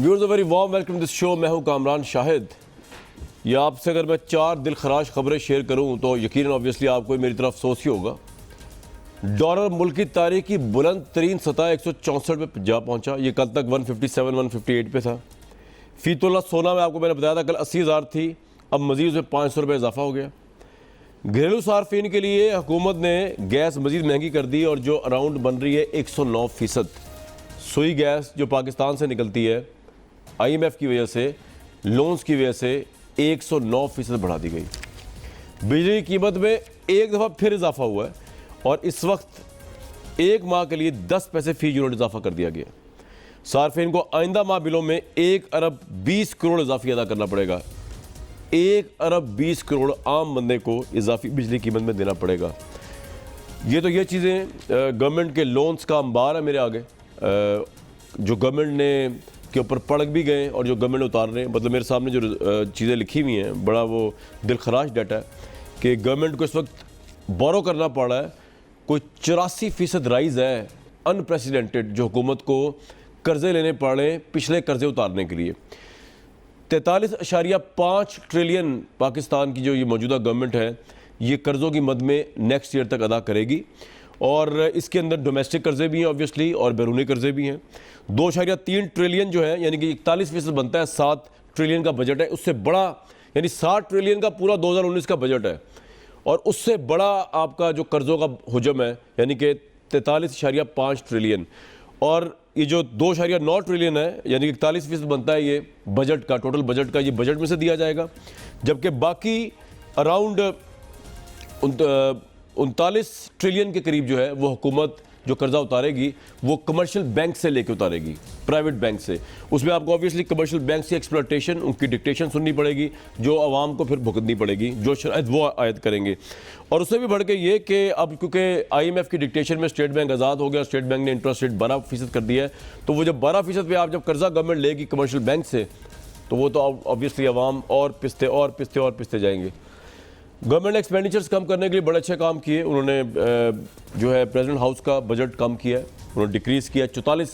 Viewers, a very warm welcome this show. मैं हूं कामरान शाहिद। ये आपसे अगर मैं 4 दिल खराश खबरें शेयर करूं तो यकीनन ऑब्वियसली आपको मेरी तरफ अफसोस ही होगा। डॉलर मुल्क की तारीख की बुलंद तरीन सतह 164 पे जा पहुंचा। ये कल तक 157 158 पे था। फी तोला सोना में आपको मैंने बताया था कल 80,000 थी, अब मजीद उसमें 500 रुपये इजाफा हो गया। घरेलू सार्फिन के लिए हुकूमत ने गैस मजीद महंगी कर दी और जो अराउंड बन रही है 109%। सुई गैस जो पाकिस्तान से निकलती है IMF की वजह से, लोन्स की वजह से 109% बढ़ा दी गई। बिजली की कीमत में एक दफ़ा फिर इजाफा हुआ है और इस वक्त एक माह के लिए 10 पैसे फी यूनिट इजाफा कर दिया गया। सार्फिन को आइंदा माह बिलों में 1 अरब 20 करोड़ इजाफी अदा करना पड़ेगा। 1 अरब 20 करोड़ आम बंदे को इजाफी बिजली कीमत में देना पड़ेगा। ये चीज़ें गवर्नमेंट के लोन्स का अंबार है मेरे आगे, जो गवर्नमेंट ने के ऊपर पड़क भी गए और जो गवर्नमेंट उतार रहे हैं। मतलब मेरे सामने जो चीज़ें लिखी हुई हैं, बड़ा वो दिल खराश डाटा है कि गवर्नमेंट को इस वक्त बोरो करना पड़ रहा है। कोई 84% राइज़ है अनप्रेसिडेंटेड, जो हुकूमत को कर्ज़े लेने पड़ रहे हैं पिछले कर्ज़े उतारने के लिए। 43.5 ट्रिलियन पाकिस्तान की जो ये मौजूदा गवर्नमेंट है ये कर्ज़ों की मद में नेक्स्ट ईयर तक अदा करेगी और इसके अंदर डोमेस्टिक कर्ज़े भी हैं ऑब्वियसली और बैरूनी कर्ज़े भी हैं। 2.3 ट्रिलियन जो है यानी कि 41% बनता है, 7 ट्रिलियन का बजट है। उससे बड़ा यानी 60 ट्रिलियन का पूरा 2019 का बजट है और उससे बड़ा आपका जो कर्ज़ों का हुजम है यानी कि 43.5 ट्रिलियन। और ये जो 2.9 ट्रिलियन है यानी कि 41% बनता है ये बजट का, टोटल बजट का, ये बजट में से दिया जाएगा। जबकि बाकी अराउंड 39 ट्रिलियन के करीब जो है वो हुकूमत जो कर्जा उतारेगी वो कमर्शियल बैंक से लेके उतारेगी, प्राइवेट बैंक से। उसमें आपको ऑब्वियसली कमर्शियल बैंक से एक्सप्लॉयटेशन, उनकी डिक्टेशन सुननी पड़ेगी जो आवाम को फिर भुगतनी पड़ेगी, जो शायद वो आयद करेंगे। और उससे भी बढ़ के ये कि अब क्योंकि IMF की डिक्टेशन में स्टेट बैंक आज़ाद हो गया, स्टेट बैंक ने इंटरेस्ट रेट 12% कर दिया है, तो वो जब 12% पे आप जब कर्जा गवर्नमेंट लेगी कमर्शियल बैंक से तो वो तो ऑब्वियसली आवाम और पिसते जाएंगे। गवर्नमेंट ने एक्सपेंडिचर्स कम करने के लिए बड़े अच्छे काम किए। उन्होंने जो है प्रेसिडेंट हाउस का बजट कम किया, उन्होंने डिक्रीज़ किया। 44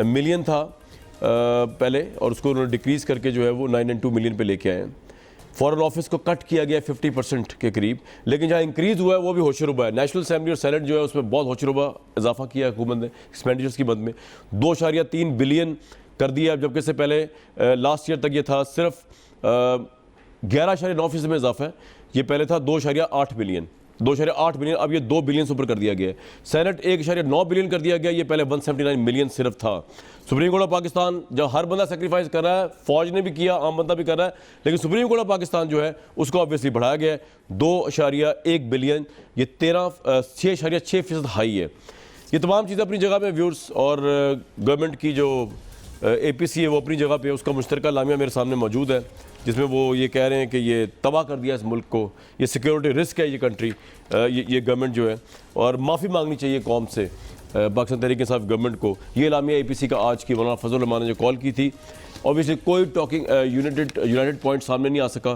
मिलियन था पहले और उसको उन्होंने डिक्रीज़ करके जो है वो 992 मिलियन पे लेके आए हैं। फॉरेन ऑफिस को कट किया गया 50% के करीब, लेकिन जहाँ इंक्रीज़ हुआ है वो भी होशरुबा है। नेशनल असेंबली और सेनेट जो है उसमें बहुत होशरुबा इजाफा किया है हुकूमत ने एक्सपेंडिचर्स की मद में। 2.3 बिलियन कर दिया, जबकि इससे पहले लास्ट ईयर तक ये था सिर्फ 11.9% में इजाफा है। ये पहले था 2.8 बिलियन, 2.8 बिलियन, अब ये 2 बिलियन से ऊपर कर दिया गया है। सेनेट 1.9 बिलियन कर दिया गया, ये पहले 179 मिलियन सिर्फ था। सुप्रीम कोर्ट ऑफ पाकिस्तान जब हर बंदा सेक्रीफाइस कर रहा है, फौज ने भी किया, आम बंदा भी कर रहा है, लेकिन सुप्रीम कोर्ट ऑफ पाकिस्तान जो है उसको ऑब्वियसली बढ़ाया गया है 2.1 बिलियन, ये 6.6% हाई है। ये तमाम चीज़ें अपनी जगह में व्यूअर्स, और गवर्नमेंट की जो APC है वो अपनी जगह पे, उसका मुश्तरका लामिया मेरे सामने मौजूद है जिसमें वो ये कह रहे हैं कि ये तबाह कर दिया इस मुल्क को, ये सिक्योरिटी रिस्क है ये कंट्री, ये गवर्नमेंट जो है, और माफ़ी मांगनी चाहिए कौम से, पाकिस्तान तहरीक इंसाफ गवर्नमेंट को। ये लामिया APC का आज की मौलाना फजल रहमान ने जो कॉल की थी, ऑब्वियसली कोई टॉकिंग यूनाइटेड पॉइंट सामने नहीं आ सका।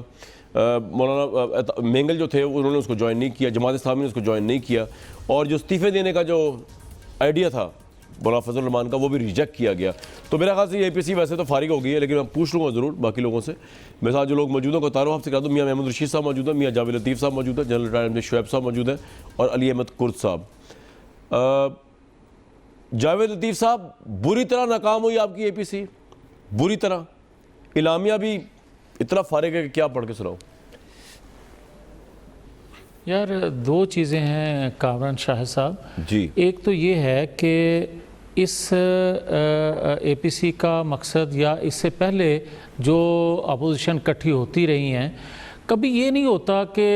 मौलाना मेंगल जो थे उन्होंने उसको ज्वाइन नहीं किया, जमात इस्लामी ने उसको ज्वाइन नहीं किया, और जो इस्तीफ़े देने का जो आइडिया था मौलाना फजल रहमान का वो भी रिजेक्ट किया गया। तो मेरा ख्याल से ये APC वैसे तो फारिग हो गई है, लेकिन मैं पूछ लूँगा ज़रूर बाकी लोगों से। मेरे साथ जो लोग मौजूद हैं को तारुफ आपसे करा दूँ। मियाँ महमूद रशीद साहब मौजूद है, मियाँ जावेद लतीफ़ साहब मौजूद है, जनरल रिटायर्ड शुएब साहब मौजूद है, और अली अहमद कुर्द साहब। जावेद लतीफ़ साहब, बुरी तरह नाकाम हुई आपकी APC, बुरी तरह। इलामिया भी इतना फारिग है कि क्या पढ़ के सुनाऊँ यार। 2 चीज़ें हैं कामरान शाहिद साहब जी। एक तो ये है कि इस APC का मकसद, या इससे पहले जो अपोजिशन इकट्ठी होती रही हैं, कभी ये नहीं होता कि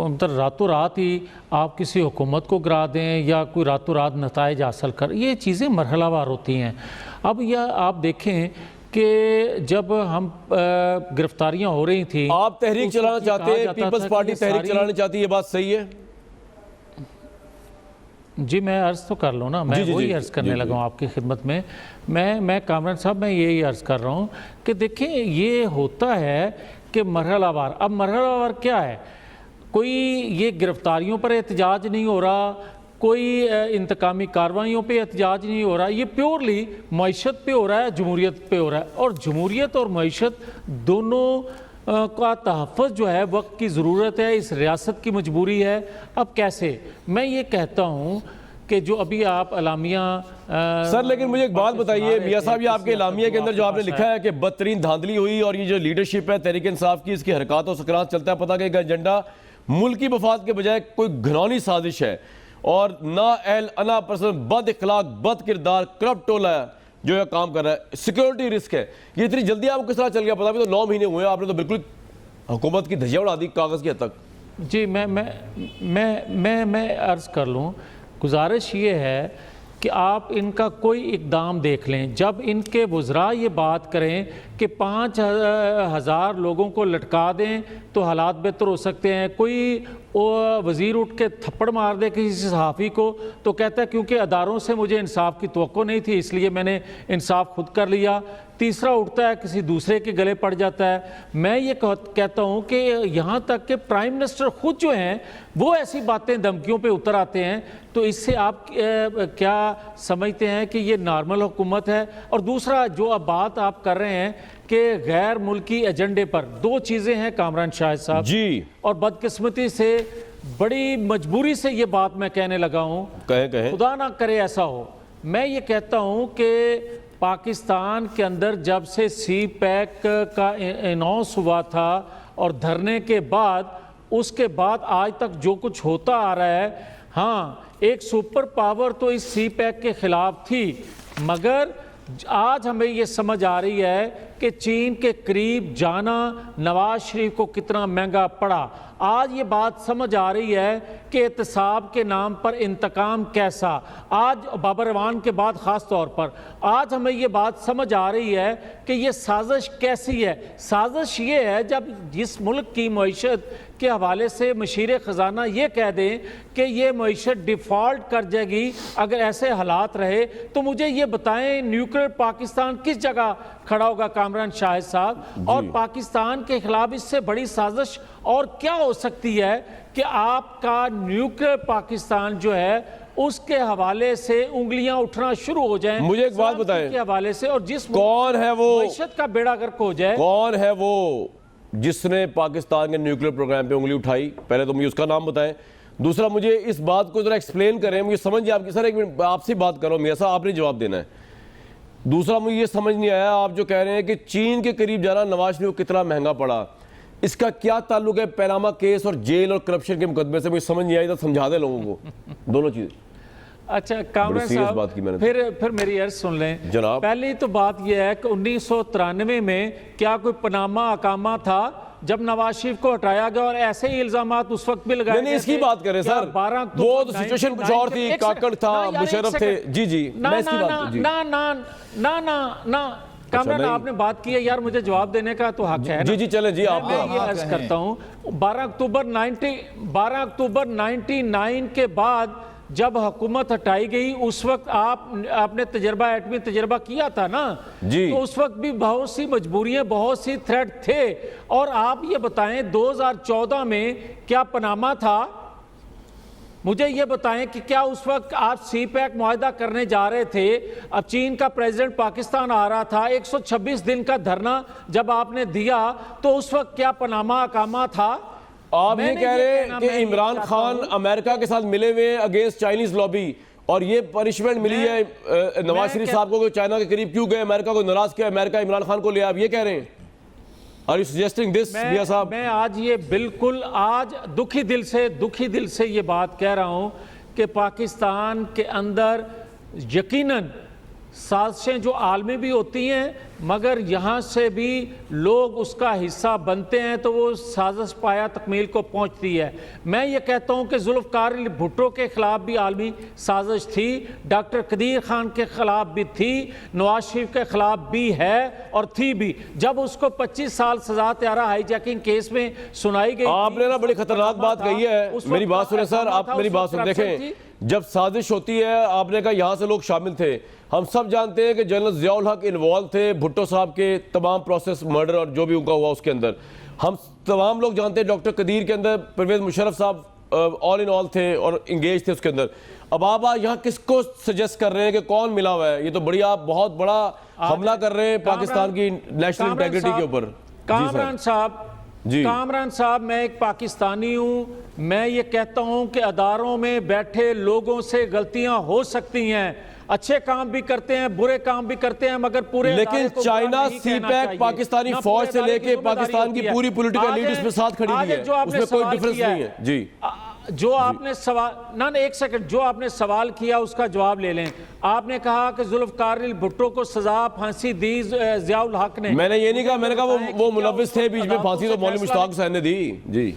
मतलब रातों रात ही आप किसी हुकूमत को गिरा दें या कोई रातों रात नताइज हासिल कर, ये चीज़ें मरहलावार होती हैं। अब यह आप देखें कि जब हम गिरफ्तारियां हो रही थी, आप तहरीक चलाना चाहते हैं, पीपल्स पार्टी तहरीक चलाना चाहती है, ये बात सही है? जी मैं अर्ज़ तो कर लूँ ना, मैं वही अर्ज़ करने लगा हूँ आपकी खिदमत में। मैं कामरान साहब मैं यही अर्ज़ कर रहा हूँ कि देखिए ये होता है कि मरहलावार। अब मरहलावार क्या है, कोई ये गिरफ्तारियों पर एहतजाज नहीं हो रहा, कोई इंतकामी कार्रवाइयों पे एहतजाज नहीं हो रहा, ये प्योरली मईशत पे हो रहा है, जमहूरियत पे हो रहा है। और जमहूरियत और मईशत दोनों का तहफ़्फ़ुज़ जो है वक्त की ज़रूरत है, इस रियासत की मजबूरी है। अब कैसे, मैं ये कहता हूँ कि जो अभी आप अलामिया सर, लेकिन मुझे एक बात बताइए मियाँ साहब, ये आपके इलामिया के अंदर जो आपने लिखा है कि बदतरीन धांधली हुई और ये जो लीडरशिप है तहरीक इंसाफ की, इसकी हरकत और सकरात चलता है पता कि एजेंडा मुल्क की मफाद के बजाय कोई घिनौनी साजिश है और ना एल अना पर्सन बद इखलाक बद किरदार करप्ट टोला जो है काम कर रहा है, सिक्योरिटी रिस्क है। ये इतनी जल्दी आपको किस तरह चल गया? पता भी तो 9 महीने हुए, आपने तो बिल्कुल हुकूमत की धज्जियां उड़ा दी कागज़ की हद तक। जी, मैं अर्ज़ कर लूँ, गुजारिश ये है कि आप इनका कोई इकदाम देख लें। जब इनके वज़रा ये बात करें कि 5,000 लोगों को लटका दें तो हालात बेहतर हो सकते हैं, कोई वज़ीर उठ के थप्पड़ मार दे किसी सहाफ़ी को तो कहता है क्योंकि अदारों से मुझे इंसाफ की तवक्को नहीं थी इसलिए मैंने इंसाफ खुद कर लिया। तीसरा उठता है किसी दूसरे के गले पड़ जाता है। मैं ये कहता हूँ कि यहाँ तक कि प्राइम मिनिस्टर खुद जो हैं वो ऐसी बातें धमकियों पे उतर आते हैं, तो इससे आप क्या समझते हैं कि ये नॉर्मल हुकूमत है? और दूसरा जो अब बात आप कर रहे हैं कि गैर मुल्की एजेंडे पर, 2 चीज़ें हैं कामरान शाहिद साहब जी, और बदकिस्मती से बड़ी मजबूरी से ये बात मैं कहने लगा हूँ, कहें खुदा ना करे ऐसा हो। मैं ये कहता हूँ कि पाकिस्तान के अंदर जब से CPEC का अनाउंस हुआ था और धरने के बाद, उसके बाद आज तक जो कुछ होता आ रहा है, हाँ एक सुपर पावर तो इस CPEC के ख़िलाफ़ थी, मगर आज हमें ये समझ आ रही है कि चीन के करीब जाना नवाज शरीफ को कितना महंगा पड़ा। आज ये बात समझ आ रही है कि एहतसाब के नाम पर इंतकाम कैसा, आज बाबर रवान के बाद ख़ास तौर पर आज हमें ये बात समझ आ रही है कि ये साजिश कैसी है। साजिश ये है जब जिस मुल्क की मईशत के हवाले से मशीर ख़जाना ये कह दें कि ये मईशत डिफ़ॉल्ट कर जाएगी अगर ऐसे हालात रहे, तो मुझे ये बताएं न्यूक्लियर पाकिस्तान किस जगह खड़ा होगा कामरान शाहिद साहब? और पाकिस्तान के खिलाफ इससे बड़ी साजिश और क्या हो सकती है कि आपका न्यूक्लियर पाकिस्तान जो है उसके हवाले से उंगलियां उठना शुरू हो जाएं। मुझे एक बात बताएं के हवाले से, और जिस कौन है वो मईशत का बेड़ा गर्क हो जाए, कौन है वो जिसने पाकिस्तान के न्यूक्लियर प्रोग्राम पे उंगली उठाई? पहले तो मुझे उसका नाम बताएं। दूसरा, मुझे इस बात को जरा एक्सप्लेन करें, मुझे समझ आपकी सर एक मिनट आपसे बात करो मियां साहब, आपने जवाब देना है। दूसरा, मुझे ये समझ नहीं आया, आप जो कह रहे हैं कि चीन के करीब जाना नवाज शरीफ को कितना महंगा पड़ा, इसका क्या ताल्लुक है पैनामा केस और जेल और करप्शन के मुकदमे से? मुझे समझ नहीं आई, तो समझा दे लोगों को दोनों चीजें। अच्छा कामरान साहब, फिर मेरी अर्ज सुन लें जनाब। पहली तो बात यह है कि 1993 में क्या कोई पनामा अकामा था जब नवाज शरीफ को हटाया गया और ऐसे ही इल्जामात उस वक्त भी लगाए गए? इसकी बात करें सर, 12 वो तो सिचुएशन कुछ और थी, काकड़ था, मुशर्रफ थे। जी जी, मैं इसकी बात ना कामरान, आपने बात की है यार, मुझे जवाब देने का तो हक है। जी जी, चले जी, आप मैं ये अर्ज करता हूँ 12 अक्टूबर 99 के बाद जब हुकूमत हटाई गई उस वक्त आपने तजर्बा, एटमी तजर्बा किया था ना जी, तो उस वक्त भी बहुत सी मजबूरियां, बहुत सी थ्रेट थे। और आप ये बताएं 2014 में क्या पनामा था? मुझे ये बताएं कि क्या उस वक्त आप CPEC मुआहदा करने जा रहे थे, अब चीन का प्रेसिडेंट पाकिस्तान आ रहा था, 126 दिन का धरना जब आपने दिया तो उस वक्त क्या पनामा अकामा था? आप ये कह रहे हैं कि इमरान खान अमेरिका के साथ मिले हुए अगेंस्ट चाइनीज लॉबी और ये पनिशमेंट मिली है नवाज शरीफ साहब को, चाइना के करीब क्यों गए, अमेरिका को नाराज किया, अमेरिका इमरान खान को ले, आप ये कह रहे हैं? Are you suggesting this, मियां साहब? मैं आज ये बिल्कुल आज दुखी दिल से ये बात कह रहा हूं कि पाकिस्तान के अंदर यकीनन साजिशें जो आलमी भी होती हैं, मगर यहाँ से भी लोग उसका हिस्सा बनते हैं तो वो साजिश पाया तकमील को पहुँचती है। मैं ये कहता हूँ कि जुल्फ़िकार अली भुट्टो के ख़िलाफ़ भी आलमी साजिश थी, डॉक्टर कदीर खान के ख़िलाफ़ भी थी, नवाज शरीफ के ख़िलाफ़ भी है और थी भी। जब उसको 25 साल सजा त्यारा हाईजैकिंग केस में सुनाई गई, आपने ना बड़ी खतरनाक बात कही है। मेरी बात सुने सर, आप मेरी बात सुन, देखें जब साजिश होती है, आपने कहा यहाँ से लोग शामिल थे, हम सब जानते हैं कि जनरल ज़ियाउल हक इन्वॉल्व थे भुट्टो साहब के तमाम प्रोसेस, मर्डर और जो भी उनका हुआ उसके अंदर। हम तमाम लोग जानते हैं डॉक्टर कदीर के अंदर परवेज़ मुशर्रफ साहब ऑल इन ऑल थे और इंगेज थे उसके अंदर। अब आप यहाँ किसको सजेस्ट कर रहे हैं कि कौन मिला हुआ है? ये तो बड़ी आप बहुत बड़ा हमला कर रहे हैं पाकिस्तान की नेशनल इंटेग्रिटी के ऊपर। कामरान साहब, मैं एक पाकिस्तानी हूँ, मैं ये कहता हूँ कि अदारों में बैठे लोगों से गलतियां हो सकती हैं, अच्छे काम भी करते हैं, बुरे काम भी करते हैं, मगर पूरे लेकिन चाइना सीपैक पाकिस्तानी फौज से लेके पाकिस्तान की पूरी पॉलिटिकल लीड उसमें साथ खड़ी हुई है, उसमें कोई डिफरेंस नहीं है। जी, जो आपने सवाल ना एक सेकंड, जो आपने सवाल किया उसका जवाब ले लें। आपने कहा कि जुल्फकार भुट्टो को सजा फांसी दी जियाउल हक ने। मैंने ये नहीं कहा, मैंने कहा वो मुलविस थे, बीच में फांसी तो मौलवी मुश्ताक हुसैन ने दी। जी,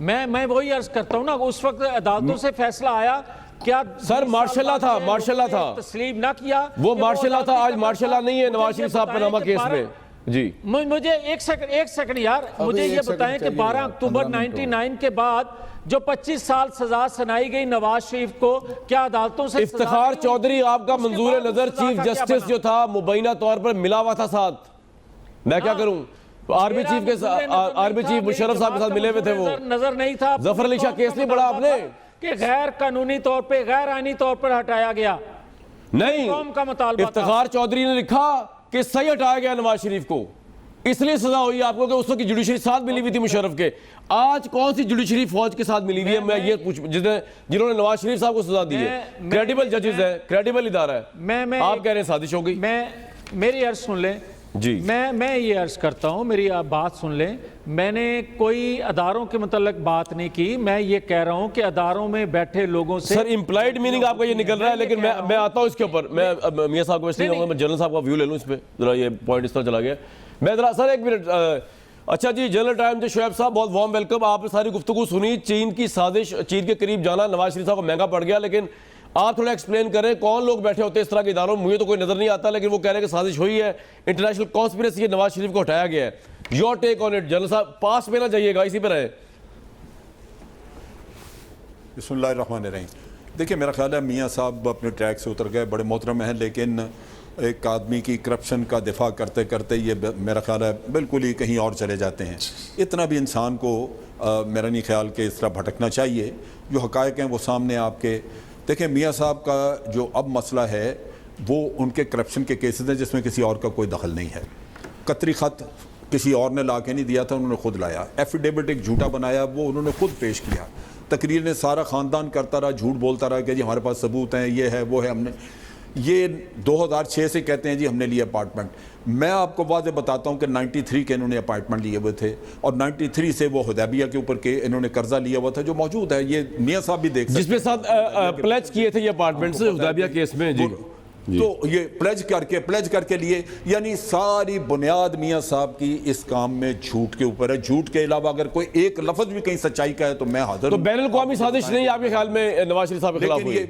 मैं वही अर्ज करता हूँ ना, उस वक्त अदालतों से फैसला आया, क्या सर मार्शल था, मार्शल था, तस्लीम ना किया, वो मार्शल था, आज मार्शल नहीं है नवाज शरीफ साहब पनामा केस में। जी, मुझे एक सेकंड यार, मुझे ये बताएं कि 12 अक्टूबर 99 के बाद जो 25 साल सजा सुनाई गई नवाज शरीफ को, क्या अदालतों से? इफ्तिखार चौधरी आपका मंजूर नजर चीफ जस्टिस जो था मुबैना तौर पर मिला हुआ था साथ, मैं क्या करूं? आर्मी चीफ के साथ, आर्मी चीफ मुशर्रफ साहब के साथ मिले हुए थे, वो नजर नहीं था। जफर अली शाह केस नहीं पढ़ा आपने कि गैर कानूनी तौर पे, गैर आईनी तौर पर हटाया गया? नहीं, कौम का मुतालबा। इफ्तिखार चौधरी ने लिखा कि सही हटाया गया नवाज शरीफ को, इसलिए सजा हुई आपको कि उस वक्त जुडिशरी साथ मिली हुई थी मुशर्रफ के। आज कौन सी जुडिशरी फौज के साथ मिली हुई है? मैं ये पूछ, जिन्होंने नवाज शरीफ साहब को सजा दी है, क्रेडिबल जजेस है, क्रेडिबल इदारा है, आप कह रहे हैं साजिश हो गई। मेरी अर्ज सुन लें जी, मैं ये अर्ज करता हूं, मेरी आप बात सुन लें। मैंने कोई अदारों के मतलब बात नहीं की, मैं ये कह रहा हूं कि अदारों में बैठे लोगों से। सर इम्प्लाइड मीनिंग आपका ये निकल रहा है, लेकिन मैं आता हूं इसके ऊपर। मैं मियां साहब को इसलिए कहूंगा, मैं जनरल साहब का व्यू ले लूं इस पर, जरा ये पॉइंट इस तरह चला गया। मैं जरा सर एक मिनट, अच्छा जी, जनरल टाइम जो शोएब साहब, बहुत वार्म वेलकम। आपने सारी गुफ्तगू सुनी, चीन की साजिश, चीन के करीब जाना नवाज शरीफ साहब को महंगा पड़ गया, लेकिन आप थोड़ा एक्सप्लेन करें कौन लोग बैठे होते हैं इस तरह के इदारों में? मुझे तो कोई नजर नहीं आता, लेकिन वो कह रहे हैं कि साजिश हुई है, इंटरनेशनल कॉन्स्पिरेसी है, नवाज शरीफ को हटाया गया है। Your take on it general साहब, पास में ना जाइएगा, इसी पर रहे। बिस्मिल्लाहिर्रहमानिर्रहीम। देखिए, मेरा ख्याल है मियाँ साहब अपने ट्रैक से उतर गए, बड़े मोहतरम हैं, लेकिन एक आदमी की करप्शन का दिफा करते करते ये मेरा ख्याल है बिल्कुल ही कहीं और चले जाते हैं। इतना भी इंसान को मेरा नहीं ख्याल कि इस तरह भटकना चाहिए। जो हकायक हैं वो सामने आपके। देखिए, मियाँ साहब का जो अब मसला है वो उनके करप्शन के केसेस हैं जिसमें किसी और का कोई दखल नहीं है। कतरी ख़त किसी और ने ला के नहीं दिया था, उन्होंने खुद लाया। एफिडेविट एक झूठा बनाया, वो उन्होंने खुद पेश किया। तकरीर ने सारा ख़ानदान करता रहा, झूठ बोलता रहा कि जी हमारे पास सबूत हैं, ये है वो है। हमने ये 2006 से कहते हैं जी हमने लिया अपार्टमेंट। मैं आपको वाज़े बताता हूँ कि 93 के इन्होंने अपार्टमेंट लिए हुए थे, और 93 से वो हुदैबिया के ऊपर के इन्होंने कर्जा लिया हुआ था, जो मौजूद है। ये मियाँ साहब भी देख सकते हैं, जिसमें साथ प्लेज किए थे ये अपार्टमेंट से हुदैबिया केस में। जी, तो ये प्लेज करके लिए, यानी सारी बुनियाद मियाँ साहब की इस काम में झूठ के ऊपर है। झूठ के अलावा अगर कोई एक लफ्ज भी कहीं सच्चाई का है तो मैं हाजिर। तो बैनुल अक़वामी साजिश नहीं आपके ख्याल में नवाज शरीफ साहब के खिलाफ हुई?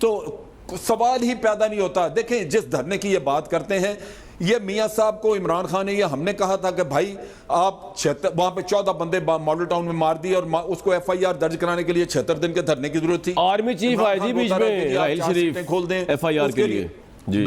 तो सवाल ही पैदा नहीं होता। देखें, जिस धरने की ये बात करते हैं, ये मियाँ साहब को इमरान खान ने, ये हमने कहा था कि भाई आप वहाँ पे 14 बंदे मॉडल टाउन में मार दिए, और उसको FIR दर्ज कराने के लिए 76 दिन के धरने की जरूरत थी। आर्मी चीफ आईजी बीच में राहिल शरीफ खोल दें FIR के लिए। जी,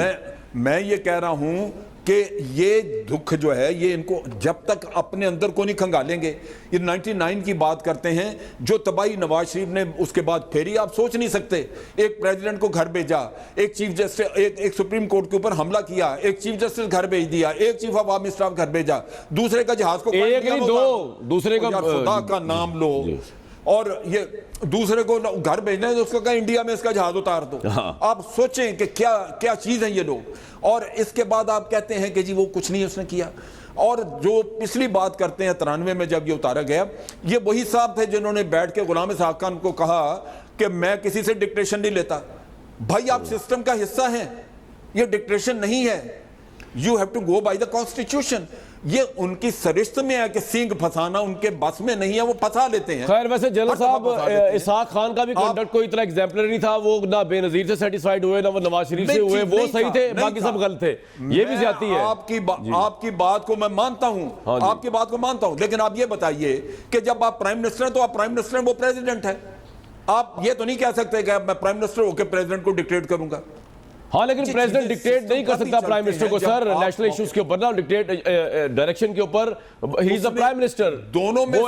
मैं ये कह रहा हूं कि ये दुख जो है ये इनको जब तक अपने अंदर को नहीं खंगालेंगे। ये 99 की बात करते हैं, जो तबाही नवाज शरीफ ने उसके बाद फेरी, आप सोच नहीं सकते। एक प्रेसिडेंट को घर भेजा, एक चीफ जस्टिस, एक सुप्रीम कोर्ट के ऊपर हमला किया, एक चीफ जस्टिस घर भेज दिया, एक चीफ ऑफ आर्मी स्टाफ घर भेजा, दूसरे का जहाज को एक नहीं दो, दूसरे का खुदा का नाम लो, और ये दूसरे को घर भेजना है तो उसको कहा इंडिया में इसका जहाज उतार दो। आप सोचें कि क्या क्या चीज़ है ये लोग। और इसके बाद आप कहते हैं कि जी वो कुछ नहीं उसने किया। और जो पिछली बात करते हैं 93 में जब ये उतारा गया, ये वही साहब थे जिन्होंने बैठ के गुलाम इसहाक खान को कहा कि मैं किसी से डिक्टेशन नहीं लेता। भाई आप सिस्टम का हिस्सा हैं, ये डिक्टेशन नहीं है। You have to go by the constitution. ये उनकी सरिश्त में है कि सींग फंसाना उनके बस में नहीं है, वो फंसा लेते हैं। खैर, वैसे जनरल साहब इसहाक खान का भी कंडक्ट कोई इतना एग्जाम्पलरी नहीं था। वो ना बेनजीर से सेटिस्फाइड हुए, ना वो नवाज शरीफ से हुए। वो सही थे, बाकी सब गलत थे। ये भी ज्यादती है। आपकी बात को मैं मानता हूं, आपकी बात को मानता हूं, लेकिन आप ये बताइए कि जब आप प्राइम मिनिस्टर हैं तो आप प्राइम मिनिस्टर, वो प्रेसिडेंट है। आप ये तो नहीं कह सकते कि मैं प्राइम मिनिस्टर होकर प्रेसिडेंट को डिक्टेट करूंगा। हाँ, लेकिन प्रेसिडेंट डिक्टेट नहीं कर सकता प्राइम मिनिस्टर को सर, नेशनल इश्यूज के ऊपर ना, डिक्टेट डायरेक्शन के ऊपर। He is the prime minister. दोनों में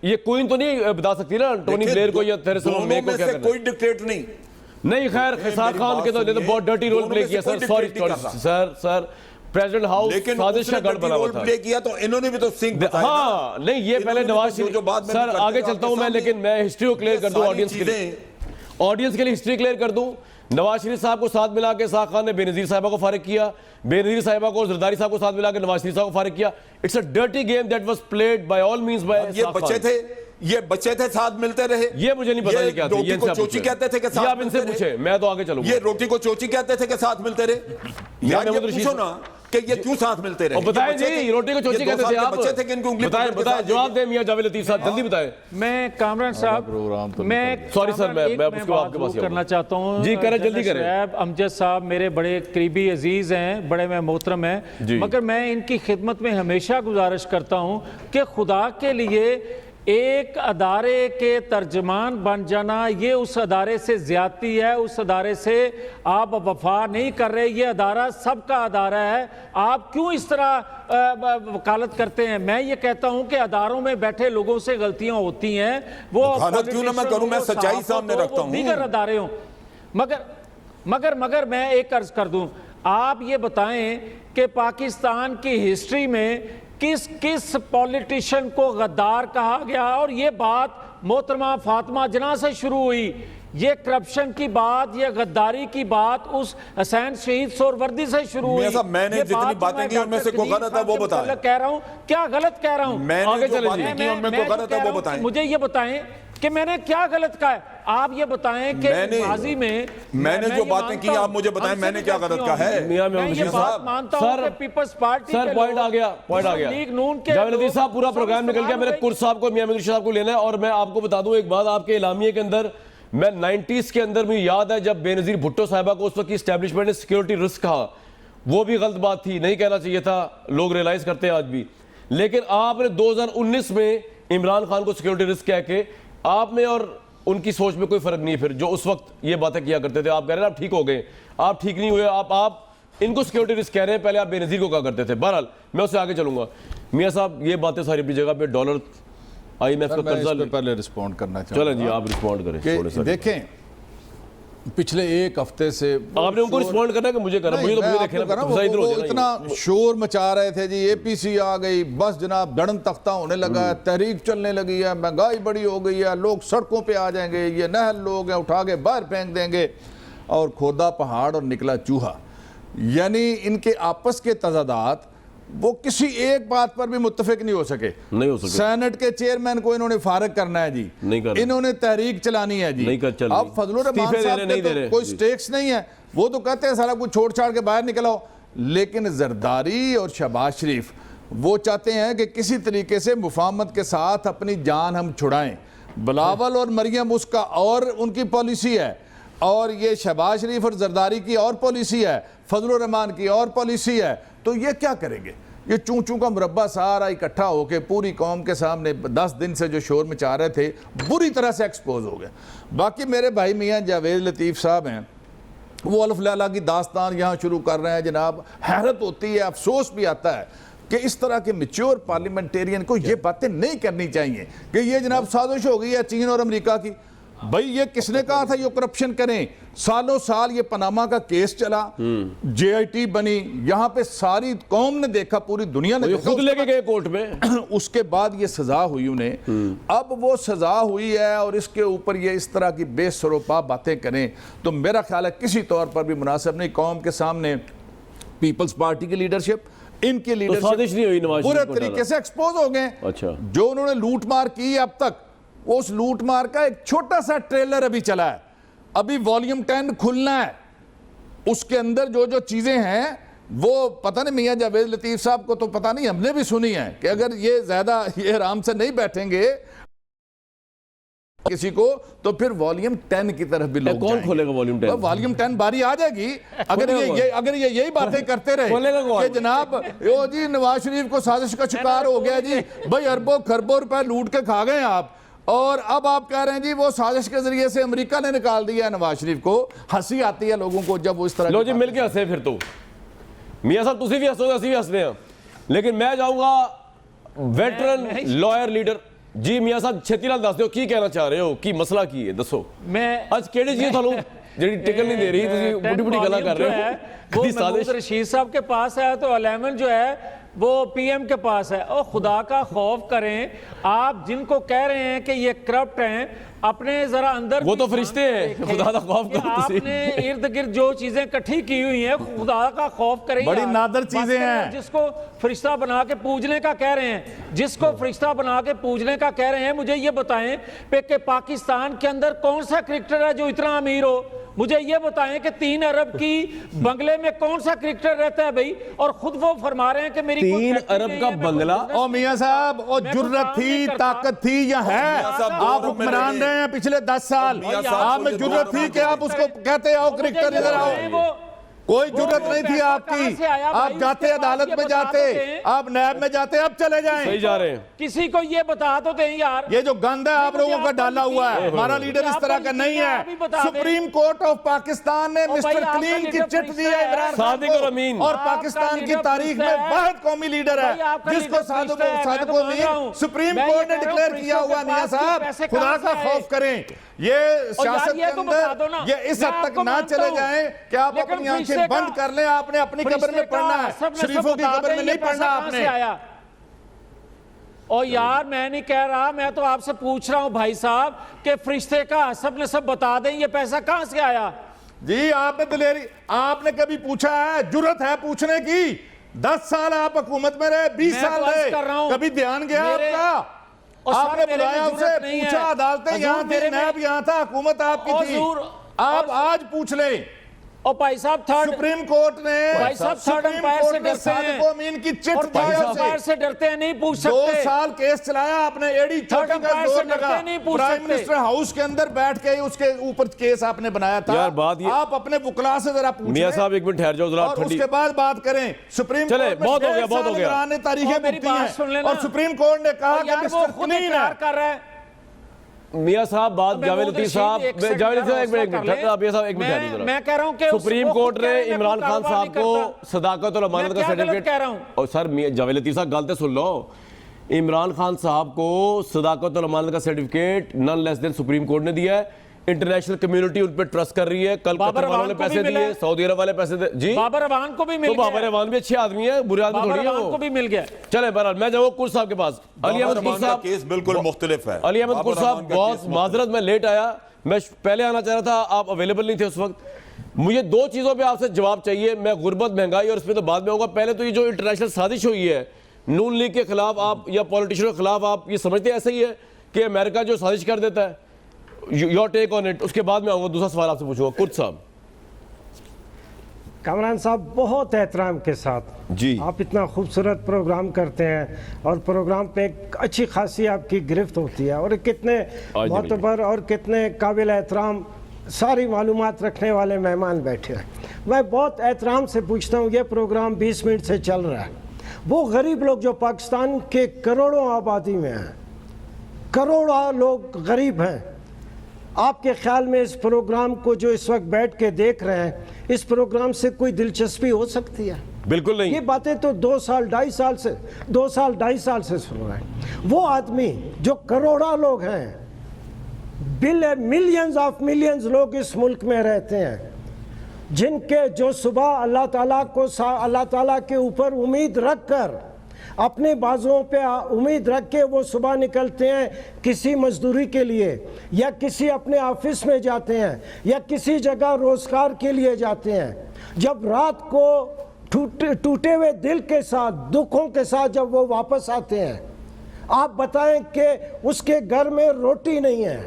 ये क्वीन तो नहीं बता सकती ना टोनी ब्लेयर को या थेरेसा मे को क्या करना। कोई डिक्टेट नहीं। खैर खिसार खान के तो बहुत डर्टी रोल प्ले किया sir. Sorry sir president house साजिश का गढ़ बना हुआ था। प्ले किया तो इन्होंने भी तो सिंह बताया। हाँ नहीं, ये पहले नवाज शरीफ सर, आगे चलता हूं मैं, लेकिन मैं हिस्ट्री को क्लियर कर दूं ऑडियंस के लिए। ऑडियंस के लिए हिस्ट्री क्लियर कर दूं। नवाज शरीफ साहब को साथ मिला के साख खान ने बेनजीर साहिबा को फारिग किया, बेनजीर साहिबा को जरदारी साहब को साथ मिला के नवाज शरीफ साहब को फारिग किया। It's a dirty game that was played by all means by. ये बच्चे थे साथ मिलते रहे। ये मुझे नहीं पता ये क्या था। रोटी को चोची कहते थे कि साथ आप इनसे पूछे, मैं तो आगे चलूंगा। ये रोटी को चोची कहते थे कि साथ मिलते रहे। यार ये पूछो ना कि ये क्यों साथ मिलते रहे। बताएं जी, रोटी को चोची कहते थे आप। बच्चे थे कि इनको उंगली बताएं, जवाब दें मियां जावेद लतीफ साहब, जल्दी बताएं। मैं कामरान साहब, मैं सॉरी सर, मैं उसको आपके पास करना चाहता हूँ जी, करें जल्दी करें। अमजद साहब मेरे बड़े करीबी अजीज हैं, बड़े मैं मोहतरम हैं, मगर मैं इनकी खिदमत में हमेशा गुजारिश करता हूँ कि खुदा के लिए एक अदारे के तर्जमान बन जाना ये उस अदारे से ज्यादती है। उस अदारे से आप वफा नहीं कर रहे। ये अदारा सबका अदारा है। आप क्यों इस तरह वकालत करते हैं? मैं ये कहता हूं कि अदारों में बैठे लोगों से गलतियां होती हैं। वो क्यों ना मैं करूं, मैं सच्चाई सामने रखता हूं। दीगर अदारे हों, मगर मैं एक अर्ज कर दूं, आप ये बताएं कि पाकिस्तान की हिस्ट्री में किस किस पॉलिटिशियन को गद्दार कहा गया? और ये बात मोहतरमा फातिमा जना से शुरू हुई। ये करप्शन की बात, ये गद्दारी की बात उस हुसैन शहीद सोहरवर्दी से शुरू हुई। मैंने जितनी बातें की उनमें से कोई गलत है वो बताएं। कह रहा हूं, क्या गलत कह रहा हूं? मैंने जो बातें की उनमें कोई गलत है वो बताएं। मुझे ये बताएं कि मैंने क्या गलत कहा है। आप ये बताएं कि माजी में मैंने जो बातें की आप मुझे बताएं मैंने क्या गलत कहा है। मैं ये बात मानता हूं कि पीपल्स पार्टी सर पॉइंट आ गया लीग नून के जावेद लतीफ साहब, पूरा प्रोग्राम निकल गया। मेरे कुर्स साहब को, मियां मिर्शा साहब को लेना है। और मैं आपको बता दूं एक बात, आपके इलामिये के अंदर मैं 90s के अंदर मुझे याद है जब बेनजीर भुट्टो साहिबा को उस वक्त की एस्टेब्लिशमेंट ने सिक्योरिटी रिस्क कहा, वो भी गलत बात थी, नहीं कहना चाहिए था, लोग रियलाइज करते हैं आज भी। लेकिन आपने 2019 में इमरान खान को सिक्योरिटी रिस्क कह के, आप में और उनकी सोच में कोई फर्क नहीं है। फिर जो उस वक्त ये बातें किया करते थे, आप कह रहे हैं आप ठीक हो गए, आप ठीक नहीं हुए। आप इनको सिक्योरिटी रिस्क कह रहे हैं, पहले आप बेनजीर को कहा करते थे। बहरहाल मैं उससे आगे चलूंगा। मियां साहब ये बातें सारी अपनी जगह पे, डॉलर IMF का कर्जा, पहले रिस्पॉन्ड करना चाहूँगा। चलें जी आप रिस्पॉन्ड करें। देखें पिछले एक हफ्ते से आपने उनको रिस्पॉन्ड करना है कि मुझे करना? मुझे तो मुझे देखना, वो इतना शोर मचा रहे थे जी, APC आ गई, बस जनाब धड़न तख्ता होने लगा है, तहरीक चलने लगी है, महंगाई बड़ी हो गई है, लोग सड़कों पे आ जाएंगे, ये नहल लोग हैं उठा के बाहर फेंक देंगे, और खोदा पहाड़ और निकला चूहा। यानी इनके आपस के तजादात वो किसी एक बात पर भी मुत्तफिक नहीं हो सके। सेनेट के चेयरमैन को इन्होंने फारिग करना है जी, इन्होंने तहरीक चलानी है जी। अब फजलुर रहमान साहब के तो कोई स्टेक्स नहीं है, वो तो कहते हैं सारा कुछ छोड़ छाड़ के बाहर निकल आओ। लेकिन जरदारी और शहबाज शरीफ वो चाहते हैं कि किसी तरीके से मुफाहमत के साथ अपनी जान हम छुड़ाएं। बिलावल और मरियम उसका और उनकी पॉलिसी है, और ये शहबाज शरीफ और जरदारी की और पॉलिसी है, फजलुर रहमान की और पॉलिसी है। तो ये क्या करेंगे? ये चूं चूं का मुरब्बा सारा इकट्ठा होकर पूरी कौम के सामने 10 दिन से जो शोर मचा रहे थे बुरी तरह से एक्सपोज हो गए। बाकी मेरे भाई मियां जावेद लतीफ़ साहब हैं, वो अल्फ लैला की दास्तान यहाँ शुरू कर रहे हैं जनाब। हैरत होती है, अफसोस भी आता है कि इस तरह के मैच्योर पार्लियामेंटेरियन को ये बातें नहीं करनी चाहिए कि ये जनाब साजिश हो गई है चीन और अमेरिका की। भाई ये किसने कहा था ये करप्शन करें? सालों साल ये पनामा का केस चला, JIT बनी, यहाँ पे सारी कौम ने देखा, पूरी दुनिया ने देखा, खुद लेके गए कोर्ट में। उसके बाद ये सजा हुई उन्हें। अब वो सजा हुई है और इसके ऊपर ये इस तरह की बेसरोपा बातें करें तो मेरा ख्याल है किसी तौर पर भी मुनासिब नहीं। कौम के सामने पीपल्स पार्टी की लीडरशिप, इनकी लीडरशिप पूरे तरीके से एक्सपोज हो गए। अच्छा, जो उन्होंने लूट मार की अब तक, उस लूट मार का एक छोटा सा ट्रेलर अभी चला है, अभी वॉल्यूम 10 खुलना है। उसके अंदर जो जो चीजें हैं वो पता नहीं, मियां जावेद लतीफ साहब को तो पता नहीं, हमने भी सुनी है कि अगर ये ज्यादा ये आराम से नहीं बैठेंगे किसी को तो फिर वॉल्यूम 10 की तरफ भी लोग कौन खोलेगा वॉल्यूम 10? वॉल्यूम 10 बारी आ जाएगी अगर ये यही बातें करते रहे कि जनाब यो जी नवाज शरीफ को साजिश का शिकार हो गया जी, भाई अरबों खरबों रुपए लूट के खा गए आप, और अब आप कह रहे हैं जी वो साजिश के जरिए से अमेरिका ने निकाल दिया है नवाज शरीफ को। हंसी आती है लोगों को जब वो इस तरह लो जी मिल के हंसे फिर तो मियां साहब तुसी भी हंसो असि भी हंसते हैं, लेकिन मैं जाऊंगा वेटरन लॉयर लीडर जी। मियां साहब छेती नाल दस दो की कहना चाह रहे हो, की मसला की है दसो। मैं आज केड़ी चीज थानू जेडी टिकट नहीं दे रही, तुसी बुढ़ी बुढ़ी गल्लां कर रहे हो। वो कदी साजिश महमूद रशीद साहब के पास है तो अलेमन जो है वो पीएम के पास है। और खुदा का खौफ करें, आप जिनको कह रहे हैं कि ये करप्ट हैं, अपने जरा अंदर वो तो फरिश्ते हैं, खुदा का खौफ करो तुसी। आपने इर्द गिर्द जो चीजें इकट्ठी की हुई हैं, खुदा का खौफ करें। बड़ी यार। नादर चीजें बस हैं। जिसको फरिश्ता बना के पूजने का कह रहे हैं, जिसको फरिश्ता बना के पूजने का कह रहे हैं, मुझे ये बताएं कि पाकिस्तान के अंदर कौन सा क्रिकेटर है जो इतना अमीर हो। मुझे ये बताएं कि 3 अरब की बंगले में कौन सा क्रिकेटर रहता है भाई, और खुद वो फरमा रहे हैं कि मेरी 3 अरब का बंगला। ओ मियां साहब, ओ जुर्रत थी, ताकत थी या है? आप हुक्मरान रहे हैं पिछले 10 साल, आप में जुर्रत थी कि आप उसको कहते आओ क्रिकेटर इधर आओ? कोई जुर्रत नहीं थी आपकी। आप जाते अदालत में जाते, आप नैब में जाते, अब चले जाएं। सही जा रहे हैं। किसी को ये बता तो दें यार, ये जो गंद है आप लोगों का डाला हुआ है, हमारा लीडर इस तरह का नहीं है। सुप्रीम कोर्ट ऑफ पाकिस्तान ने मिस्टर क्लीन की चिट दी है इमरान खान सादिक और अमीन। और पाकिस्तान की तारीख में वाहिद कौमी लीडर है जिसको सादिक और अमीन सुप्रीम कोर्ट ने डिक्लेयर किया हुआ। मियां साहब खुदा का खौफ करें, ये सियासत के अंदर ये इस हद तक ना चले जाएं कि आप अपनी आंखें बंद कर लें। आपने अपनी कब्र में पढ़ना है, शरीफों की कब्र में नहीं पढ़ना आपने। और यार मैं नहीं कह रहा, मैं तो आपसे पूछ रहा हूं भाई साहब कि फरिश्ते का हसब नसब बता दें, ये पैसा कहां से आया? जी आपने दिलेरी, आपने कभी पूछा है? जुर्रत है पूछने की? 10 साल आप हुकूमत में रहे, 20 साल रहे, कभी ध्यान गया आपका? आपने बुलाया उसे, पूछा, अदालतें यहाँ थी, नैब यहाँ था, हुकूमत आपकी थी। आप आज पूछ लें। और भाई साहब थर्ड सुप्रीम कोर्ट ने भाई साहब थर्ड अंपायर से डरते हैं, की चिट और थर्ड अंपायर से डरते हैं, नहीं पूछ सकते। 2 साल केस चलाया आपने, एडी चोटी का जोर लगा, प्राइम मिनिस्टर हाउस के अंदर बैठ के उसके ऊपर केस आपने बनाया था। यार बात ये, आप अपने वकला से जरा पूछें। मियां साहब 1 मिनट ठहर जाओ जरा, और उसके बाद बात करें। सुप्रीम चले, कोर्ट बहुत हो गया, बहुत हो गया। तारीखें बुकती हैं और सुप्रीम कोर्ट ने कहा कि मिस्टर क्लीन कर रहा है। मियां साहब बात जावेद लतीफ साहब, जावेद साहब 1 मिनट, आप ये साहब 1 मिनट, मैं कह रहा हूं कि सुप्रीम कोर्ट ने इमरान खान साहब को सदाकत और अमानत का सर्टिफिकेट कह रहा हूं। और सर जावेद लतीफ साहब गलत सुन लो, इमरान खान साहब को सदाकत और अमानत का certificate none less than supreme court ने दिया है। इंटरनेशनल कम्युनिटी उन पर ट्रस्ट कर रही है। कल कतर वालों ने पैसे दिए, सऊदी अरब वाले पैसे जी, बाबर अवान को भी मिल गया। तो बाबर अवान भी अच्छे आदमी है, बुरे आदमी थोड़ी है वो, को भी मिल गया। चले बहरहाल मैं जाऊँ कुर साहब के पास। अली अहमद कुर साहब केस बिल्कुल मुख्तलिफ है। अली अहमद कुर साहब बहुत माजरत, मैं लेट आया, मैं पहले आना चाह रहा था, आप अवेलेबल नहीं थे उस वक्त। मुझे 2 चीज़ों पे आपसे जवाब चाहिए। मैं गुर्बत, महंगाई और इस पर तो बाद में होगा। पहले तो ये जो इंटरनेशनल साजिश हुई है नून लीग के खिलाफ आप या पॉलिटिशियन के खिलाफ, आप ये समझते ऐसा ही है कि अमेरिका जो साजिश कर देता है? Your take on it. उसके बाद में आऊँगा, दूसरा सवाल आपसे पूछूंगा। कुर्द साहब। कामरान साहब बहुत एहतराम के साथ जी, आप इतना खूबसूरत प्रोग्राम करते हैं और प्रोग्राम पे एक अच्छी खासी आपकी गिरफ्त होती है, और कितने मोतबर और कितने काबिल एहतराम सारी मालूमात रखने वाले मेहमान बैठे हैं। मैं बहुत एहतराम से पूछता हूँ, ये प्रोग्राम 20 मिनट से चल रहा है, वो गरीब लोग जो पाकिस्तान के करोड़ों आबादी में हैं, करोड़ों लोग गरीब हैं, आपके ख्याल में इस प्रोग्राम को जो इस वक्त बैठ के देख रहे हैं, इस प्रोग्राम से कोई दिलचस्पी हो सकती है? बिल्कुल नहीं। ये बातें तो 2 साल 2.5 साल से सुन रहे हैं। वो आदमी जो करोड़ों लोग हैं, मिलियंस ऑफ मिलियंस लोग इस मुल्क में रहते हैं, जिनके जो सुबह अल्लाह ताला के ऊपर उम्मीद रख कर, अपने बाजुओं पे उम्मीद रख के वो सुबह निकलते हैं किसी मजदूरी के लिए, या किसी अपने ऑफिस में जाते हैं, या किसी जगह रोजगार के लिए जाते हैं। जब रात को टूटे हुए दिल के साथ, दुखों के साथ जब वो वापस आते हैं, आप बताएं कि उसके घर में रोटी नहीं है,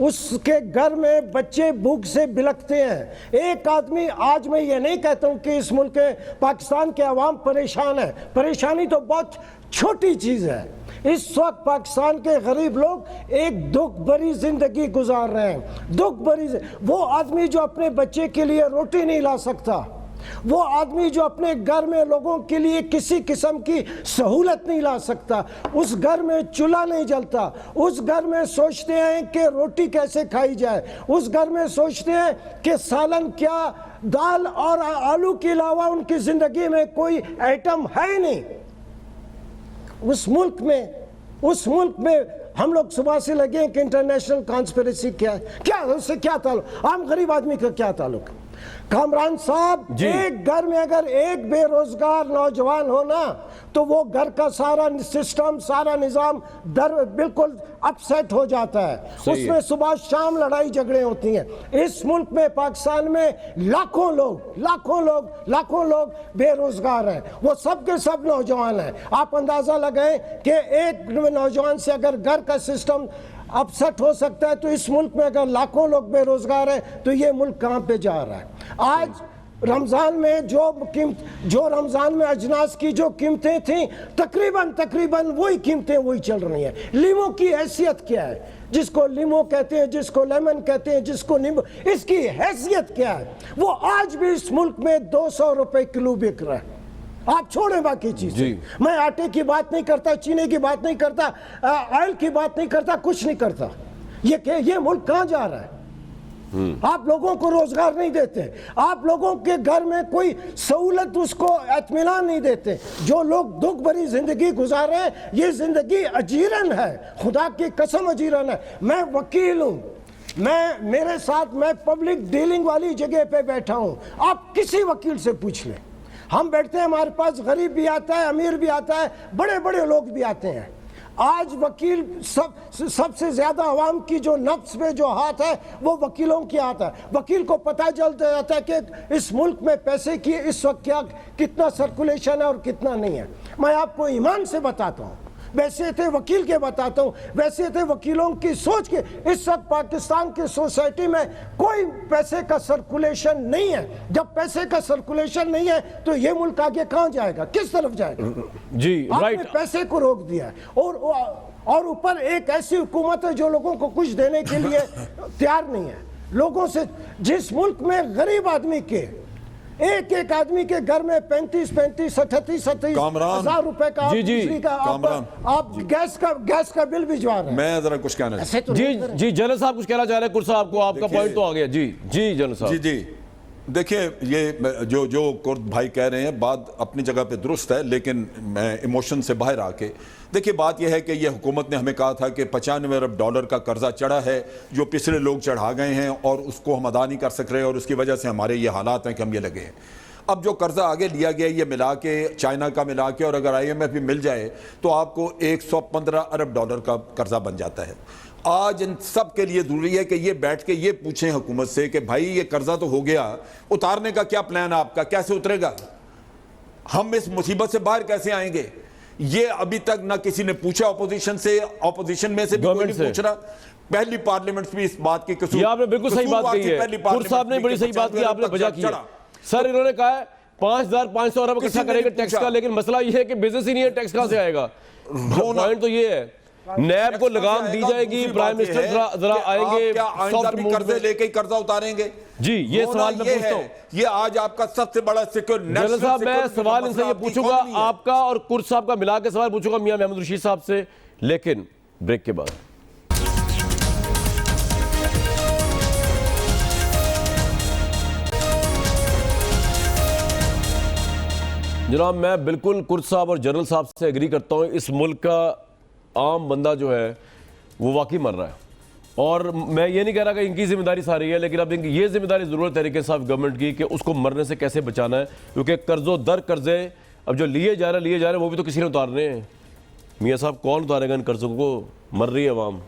उसके घर में बच्चे भूख से बिलखते हैं। एक आदमी, आज मैं ये नहीं कहता हूँ कि इस मुल्क के पाकिस्तान के अवाम परेशान है, परेशानी तो बहुत छोटी चीज़ है। इस वक्त पाकिस्तान के गरीब लोग एक दुख भरी जिंदगी गुजार रहे हैं, दुख भरी। वो आदमी जो अपने बच्चे के लिए रोटी नहीं ला सकता, वो आदमी जो अपने घर में लोगों के लिए किसी किस्म की सहूलत नहीं ला सकता, उस घर में चूल्हा नहीं जलता, उस घर में सोचते हैं कि रोटी कैसे खाई जाए, उस घर में सोचते हैं कि सालन क्या, दाल और आलू के अलावा उनकी जिंदगी में कोई आइटम है ही नहीं। उस मुल्क में हम लोग सुबह से लगे हैं कि इंटरनेशनल कॉन्स्पिरेसी क्या है, क्या उससे क्या ताल्लुक, आम गरीब आदमी का क्या ताल्लुक। कामरान साहब, एक घर में अगर एक बेरोजगार नौजवान हो ना, तो वो घर का सारा सिस्टम, सारा निजाम बिल्कुल अपसेट हो जाता है। उसमें सुबह शाम लड़ाई झगड़े होती हैं। इस मुल्क में, पाकिस्तान में लाखों लोग बेरोजगार हैं। वो सब के सब नौजवान हैं। आप अंदाजा लगाएं कि एक नौजवान से अगर घर का सिस्टम अपसेट हो सकता है, तो इस मुल्क में अगर लाखों लोग बेरोजगार हैं, तो ये मुल्क कहां पे जा रहा है। आज रमजान में जो रमजान में अजनास की जो कीमतें थी, तकरीबन वही कीमतें वही चल रही हैं। लीमो की हैसियत क्या है, जिसको लीमो कहते हैं, जिसको लेमन कहते हैं, जिसको नींबू, इसकी हैसियत क्या है। वो आज भी इस मुल्क में 200 रुपए किलो बिक रहा है। आप छोड़ें बाकी चीजें, मैं आटे की बात नहीं करता, चीनी की बात नहीं करता, ऑयल की बात नहीं करता, कुछ नहीं करता। ये मुल्क कहां जा रहा है। आप लोगों को रोजगार नहीं देते, आप लोगों के घर में कोई सहूलत, उसको इत्मीनान नहीं देते। जो लोग दुख भरी जिंदगी गुजार रहे हैं, ये जिंदगी अजीरन है, खुदा की कसम अजीरन है। मैं वकील हूं, मैं पब्लिक डीलिंग वाली जगह पे बैठा हूं। आप किसी वकील से पूछ लें, हम बैठते हैं, हमारे पास गरीब भी आता है, अमीर भी आता है, बड़े बड़े लोग भी आते हैं। आज वकील सबसे ज्यादा आवाम की जो नफ्स पे जो हाथ है, वो वकीलों के हाथ है। वकील को पता चल जाता है कि इस मुल्क में पैसे की इस वक्त कितना सर्कुलेशन है और कितना नहीं है। मैं आपको ईमान से बताता हूँ, वैसे थे वकील के बताता हूँ, वैसे थे वकीलों की सोच के। इस वक्त पाकिस्तान की सोसाइटी में कोई पैसे का सर्कुलेशन नहीं है। जब पैसे का सर्कुलेशन नहीं है, तो ये मुल्क आगे कहाँ जाएगा, किस तरफ जाएगा। जी आपने पैसे को रोक दिया है, और ऊपर एक ऐसी हुकूमत है जो लोगों को कुछ देने के लिए तैयार नहीं है। लोगों से, जिस मुल्क में गरीब आदमी के एक आदमी के घर में 35, 38 हजार रुपए का बिजली का आप गैस का बिल भिजवा रहे हैं। मैं जरा कुछ कहना जी जनरल साहब कुछ कहना चाह रहे हैं। कुर्सा आपको, आपका पॉइंट तो आ गया। जी जनरल साहब। जी देखिए, ये जो कुर्द भाई कह रहे हैं, बात अपनी जगह पे दुरुस्त है, लेकिन मैं इमोशन से बाहर आके देखिए, बात यह है कि ये हुकूमत ने हमें कहा था कि 95 अरब डॉलर का कर्जा चढ़ा है, जो पिछले लोग चढ़ा गए हैं, और उसको हम अदा नहीं कर सक रहे, और उसकी वजह से हमारे ये हालात हैं कि हम ये लगे हैं। अब जो कर्जा आगे लिया गया, ये मिला के, चाइना का मिला के, और अगर IMF भी मिल जाए, तो आपको 115 अरब डॉलर का कर्जा बन जाता है। आज इन सब के लिए जरूरी है कि ये बैठ के ये पूछें हुकूमत से कि भाई ये कर्जा तो हो गया, उतारने का क्या प्लान है आपका, कैसे उतरेगा, हम इस मुसीबत से बाहर कैसे आएंगे। ये अभी तक ना किसी ने पूछा अपोजिशन से, अपोजिशन में से भी कोई नहीं पूछ रहा। पहली पार्लियामेंट भी इस बात की कसूर, आपने बिल्कुल सही बात कही है, कुर्द साहब ने बड़ी सही बात की, आपने वजह की। सर इन्होंने कहा है 5500 अरब इकट्ठा करेंगे टैक्स का, लेकिन मसला ये है कि बिजनेस ही नहीं है, टैक्स कहां से आएगा। पॉइंट तो ये है, नैब को लगाम दी जाएगी, प्राइम मिनिस्टर जरा आएंगे, सॉफ्ट कर्जे लेके कर्जा उतारेंगे। जी ये सवाल मैं पूछता हूं, ये आज आपका सबसे बड़ा सिक्योर। जनरल साहब, मैं सवाल इनसे ये पूछूंगा, आपका और कुर्द साहब का मिला के सवाल पूछूंगा मियां महमूद रशीद साहब से, लेकिन ब्रेक के बाद। जनाब, मैं बिल्कुल कुर्द साहब और जनरल साहब से एग्री करता हूं। इस मुल्क का आम बंदा जो है वो वाकई मर रहा है, और मैं ये नहीं कह रहा कि इनकी जिम्मेदारी सारी है, लेकिन अब इनकी ये जिम्मेदारी ज़रूरत तरीके से गवर्नमेंट की कि उसको मरने से कैसे बचाना है, क्योंकि कर्जों दर कर्जे अब जो लिए जा रहे हैं वो भी तो किसी ने उतारने हैं। मियाँ साहब, कौन उतारेगा इन कर्जों को, मर रही है अवाम।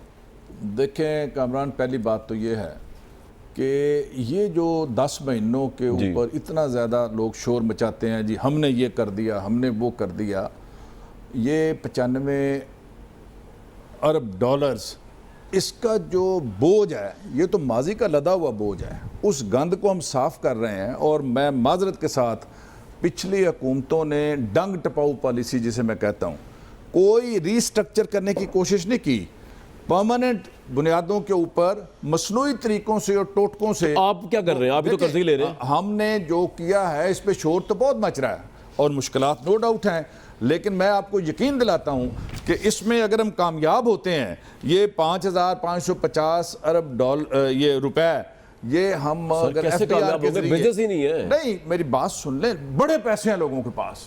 देखें कामरान, पहली बात तो ये है कि ये जो 10 महीनों के ऊपर इतना ज़्यादा लोग शोर मचाते हैं, जी हमने ये कर दिया, हमने वो कर दिया, ये 95 अरब डॉलर्स, इसका जो बोझ है, ये तो माजी का लदा हुआ बोझ है। उस गंद को हम साफ कर रहे हैं, और मैं माजरत के साथ, पिछली हुकूमतों ने डंग टपाऊ पॉलिसी जिसे मैं कहता हूँ, कोई रीस्ट्रक्चर करने की कोशिश नहीं की। परमानेंट बुनियादों के ऊपर मसनूई तरीकों से और टोटकों से। आप क्या कर रहे हैं? आप भी तो कर्ज ही ले रहे हैं। हमने जो किया है इस पे शोर तो बहुत मच रहा है और मुश्किलात नो डाउट हैं, लेकिन मैं आपको यकीन दिलाता हूं कि इसमें अगर हम कामयाब होते हैं, ये 5,550 अरब डॉलर ये रुपए, ये हम अगर कैसे FDR कामयाब के होंगे? जरिए- बिजनेस ही नहीं है। नहीं, मेरी बात सुन ले, बड़े पैसे हैं लोगों के पास।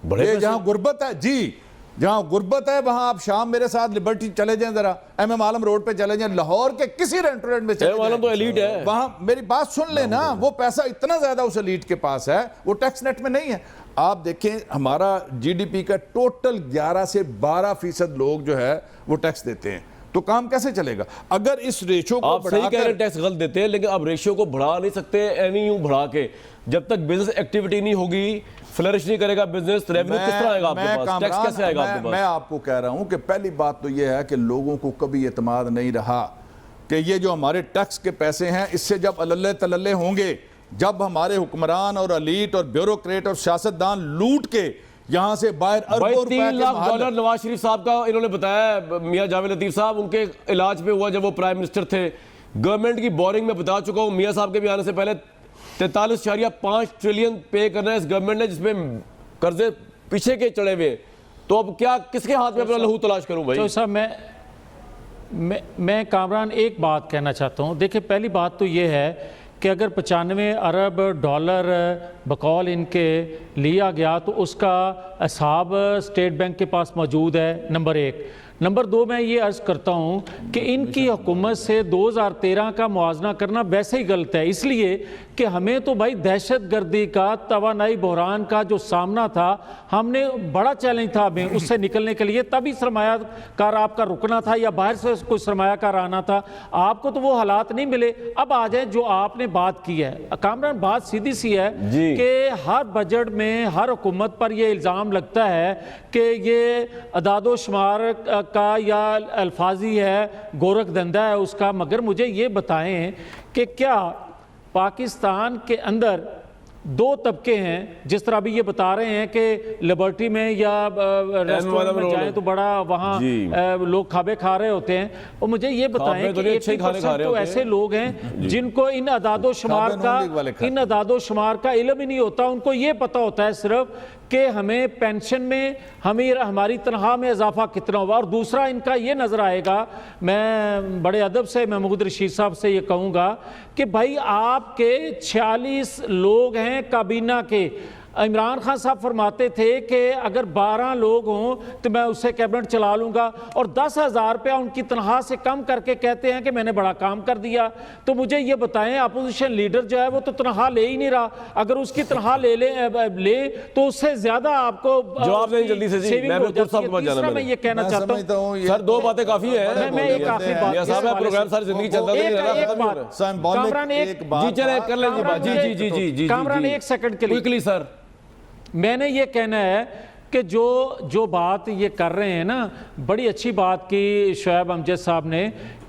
बड़े ये पैसे? जहां गुर्बत है जी, जहां गुर्बत है वहां आप शाम मेरे साथ लिबर्टी चले जाएं, जरा MM आलम रोड पे चले जाएं, लाहौर के किसी रेस्टोरेंट में चले MM आलम तो एलीट है। वहां मेरी बात सुन लेना, वो पैसा इतना ज्यादा उस एलीट के पास है, वो टैक्स नेट में नहीं है। आप देखें हमारा GDP का टोटल 11 से 12% लोग जो है वो टैक्स देते हैं, तो काम कैसे चलेगा अगर इस रेशो को आप सही कह रहे हैं, बढ़ाकर। टैक्स गलत देते हैं, लेकिन आप रेशियो को बढ़ा नहीं सकते एनी यूं बढ़ा के। जब तक बिजनेस एक्टिविटी नहीं होगी, फ्लरिश नहीं करेगा बिजनेस, रेवेन्यू किस तरह आएगा आपके पास? टैक्स कैसे आएगा आपके मैं पास? आपको कह रहा हूं कि पहली बात तो यह है कि लोगों को कभी एतमाद नहीं रहा कि ये जो हमारे टैक्स के पैसे हैं, इससे जब अल्ले तल्ले होंगे, जब हमारे हुक्मरान और अलीट और ब्यूरोक्रेट और सियासतदान लूट के यहां से बाहर भाई अरबों 3 लाख रुपए डॉलर नवाज शरीफ साहब का इन्होंने बताया, मियां जावेद लतीफ साहब उनके इलाज पे हुआ जब वो प्राइम मिनिस्टर थे। गवर्नमेंट की बोरिंग में बता चुका हूं, मियां साहब के भी आने से पहले 43.5 ट्रिलियन पे करना है इस गवर्नमेंट ने, जिसमें कर्जे पीछे के चढ़े हुए। तो अब क्या किसके हाथ में अपना लहू तलाश करूं भाई? तो साहब मैं कामरान एक बात कहना चाहता हूँ। देखिए, पहली बात तो ये है कि अगर 95 अरब डॉलर बकौल इनके लिया गया तो उसका हिसाब स्टेट बैंक के पास मौजूद है, नंबर 1। नंबर 2, मैं ये अर्ज़ करता हूँ कि इनकी हुकूमत से 2013 का मुआवजा करना वैसे ही गलत है, इसलिए कि हमें तो भाई दहशत गर्दी का, तवानाई बहरान का जो सामना था, हमने बड़ा चैलेंज था हमें उससे निकलने के लिए, तभी सरमायाकार आपका रुकना था या बाहर से कोई सरमायाकार आना था। आपको तो वो हालात नहीं मिले। अब आ जाए जो आपने बात की है कामरान, बात सीधी सी है कि हर बजट में हर हुकूमत पर यह इल्ज़ाम लगता है कि ये अदादो शुमार का या अल्फाजी है, गोरख धंधा है उसका। मगर मुझे ये बताएं कि क्या पाकिस्तान के अंदर 2 तबके हैं, जिस तरह अभी ये बता रहे हैं कि लिबर्टी में या रेस्टोरेंट में जाएं तो बड़ा वहाँ लोग खाबे खा रहे होते हैं। और मुझे ये बताएं कि 80% तो ऐसे लोग हैं जिनको इन अदादो शुमार का इल्म ही नहीं होता। उनको ये पता होता है सिर्फ कि हमें पेंशन में हमारी तनख्वाह में इजाफा कितना हुआ। और दूसरा इनका ये नज़र आएगा, मैं बड़े अदब से महमूद रशीद साहब से ये कहूँगा कि भाई आपके 46 लोग हैं काबीना के। इमरान खान साहब फरमाते थे कि अगर 12 लोग हों तो मैं उससे कैबिनेट चला लूँगा, और 10,000 रुपया उनकी तनख्वाह से कम करके कहते हैं कि मैंने बड़ा काम कर दिया। तो मुझे ये बताएं, अपोजिशन लीडर जो है वो तो तनख्वाह ले ही नहीं रहा, अगर उसकी तनख्वाह ले तो उससे ज़्यादा आपको जवाब दें जल्दी से जी। मैं ये कहना चाहता हूँ सर, 2 बातें काफ़ी है। मैं एक आखिरी बात, प्रोग्राम सारी जिंदगी चलता है। कामरान 1 सेकंड के लिए सर, मैंने ये कहना है कि जो बात ये कर रहे हैं ना, बड़ी अच्छी बात की शोएब अमजद साहब ने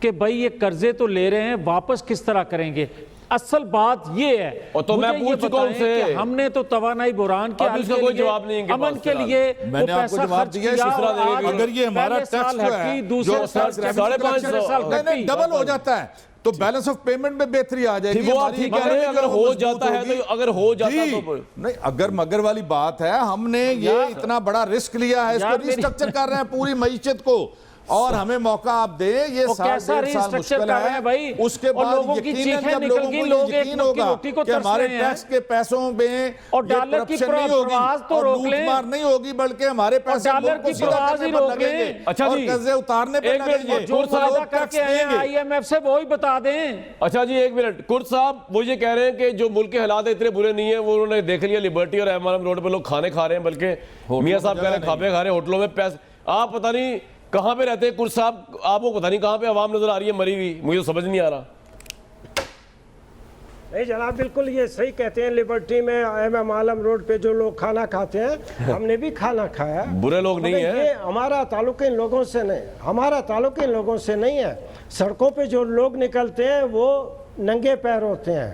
कि भाई ये कर्जे तो ले रहे हैं, वापस किस तरह करेंगे। असल बात ये है, और तो मैं पूछ चुका हूं से, हमने तो तवानाई बुरान के अमन के लिए मैंने आपको जवाब दिया। अगर ये हमारा टैक्स है दूसरे साल 5.5 डबल हो जाता है तो बैलेंस ऑफ पेमेंट में बेहतरी आ जाएगी। वो आप ठीक कह रहे हैं, अगर हो जाता है तो, अगर हो जाता तो नहीं, अगर मगर वाली बात है, हमने ये इतना बड़ा रिस्क लिया है, इसको रिस्ट्रक्चर कर रहे हैं पूरी मईशत को, और हमें मौका आप दे। ये कैसा रिस्ट्रक्चर कर रहे हैं भाई? उसके बाद लोगों की चीखें निकल गई, लोग एक रोटी को तरस हमारे रहे हैं। टैक्स के पैसों में और डॉलर की प्रवास तो रोक लें, लूटमार नहीं होगी, बल्कि हमारे पैसे डॉलर की प्रवास ही रोक लें। अच्छा जी, कर्जे उतारने पे लगेंगे, जो वादा करके आए हैं IMF से वो ही बता दें। अच्छा जी, 1 मिनट। कुर्द साहब वो ये कह रहे हैं कि जो मुल्क के हालात इतने बुरे नहीं है, वो उन्होंने देख लिया, लिबर्टी और एमआरएम रोड पे लोग खाने खा रहे हैं, बल्कि मियां साहब कह रहे हैं खाबे खा रहे हैं होटलों में। पैसे आप पता नहीं कहां पे रहते हैं कुर्द साहब, आपको पता नहीं कहां पे आवाम नजर आ रही है मरी हुई, मुझे समझ नहीं आ रहा। नहीं जनाब, बिल्कुल ये सही कहते हैं। लिबर्टी में MM आलम रोड पे जो लोग खाना खाते हैं, हमने भी खाना खाया, बुरे लोग नहीं है। ये हमारा ताल्लुक इन लोगों से नहीं, हमारा ताल्लुक इन लोगों से नहीं है। सड़कों पे जो लोग निकलते हैं वो नंगे पैर होते हैं,